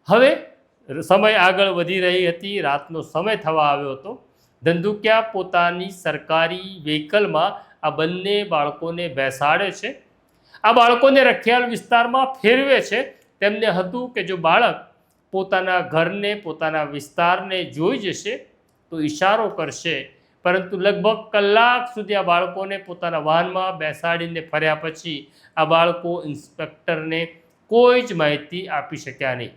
હવે સમય આગળ વધી રહી હતી, રાતનો સમય થવા આવ્યો હતો. ધંધુકિયા પોતાની સરકારી વ્હીકલમાં આ બંને બાળકોને બેસાડે છે. આ બાળકોને રખિયાલ વિસ્તારમાં ફેરવે છે. તેમને હતું કે જો બાળક પોતાના ઘરને, પોતાના વિસ્તારને જોઈ જશે તો ઈશારો કરશે, પરંતુ લગભગ કલાક સુધી આ બાળકોને પોતાના વાહનમાં બેસાડીને ફર્યા પછી આ બાળકો ઇન્સ્પેક્ટરને કોઈ જ માહિતી આપી શક્યા નહીં.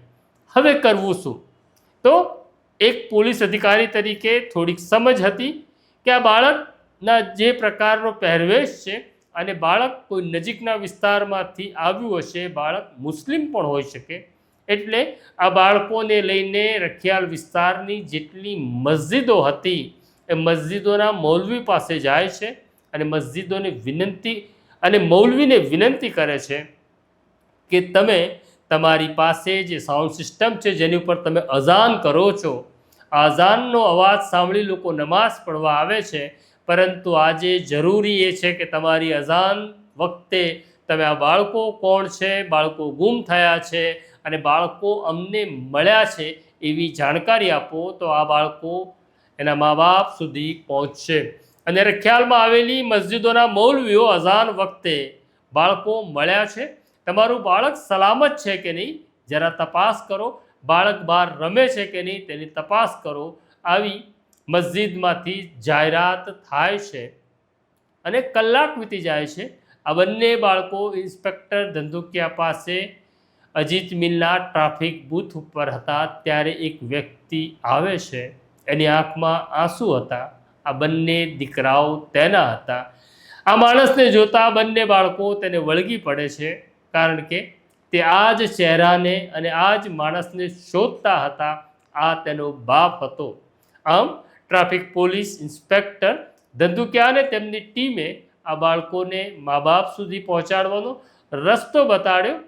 હવે કરવું શું? તો એક પોલીસ અધિકારી તરીકે થોડીક સમજ હતી કે આ બાળકના જે પ્રકારનો પહેરવેશ છે અને બાળક કોઈ નજીકના વિસ્તારમાંથી આવ્યું હશે, બાળક મુસ્લિમ પણ હોઈ શકે, એટલે આ બાળકોને લઈને રખિયાલ વિસ્તારની જેટલી મસ્જિદો હતી એ મસ્જિદોના મૌલવી પાસે જાય છે અને મસ્જિદોને વિનંતી અને મૌલવીને વિનંતી કરે છે કે તમે તમારી પાસે જે સાઉન્ડ સિસ્ટમ છે જેની ઉપર તમે અઝાન કરો છો, અઝાનનો અવાજ સાંભળી લોકો નમાઝ પડવા આવે છે, પરંતુ આજે જરૂરી એ છે કે તમારી અઝાન વખતે તમે આ બાળકો કોણ છે, બાળકો ગુમ થયા છે અને બાળકો અમને મળ્યા છે એવી જાણકારી આપો, તો આ બાળકો એના મા બાપ સુધી પહોંચશે. અને રખિયાલમાં આવેલી મસ્જિદોના મૌલવીઓ અઝાન વખતે બાળકો મળ્યા છે, તમારું બાળક સલામત છે કે નહીં જરા તપાસ કરો, બાળક બહાર રમે છે કે નહીં તેની તપાસ કરો, આવી મસ્જિદમાંથી જાહેરાત થાય છે. અને કલાક વીતી જાય છે. આ બંને બાળકો ઇન્સ્પેક્ટર ધંધુકિયા પાસે અજીત મિલના ટ્રાફિક બૂથ ઉપર હતા ત્યારે એક વ્યક્તિ આવે છે. એની આંખમાં આંસુ હતા. આ બંને દીકરાઓ તેના હતા. આ માણસને જોતા બંને બાળકો તેને વળગી પડે છે, કારણ કે તે આ જ ચહેરાને અને આ જ માણસને શોધતા હતા. આ તેનો બાપ હતો. આમ ટ્રાફિક પોલીસ ઇન્સ્પેક્ટર ધંધુકિયા અને તેમની ટીમે આ બાળકોને મા બાપ સુધી પહોંચાડવાનો રસ્તો બતાડ્યો.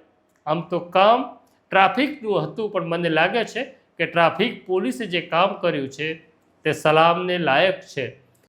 આમ તો કામ ટ્રાફિકનું હતું, પણ મને લાગે છે કે ટ્રાફિક પોલીસે જે કામ કર્યું છે તે સલામને લાયક છે.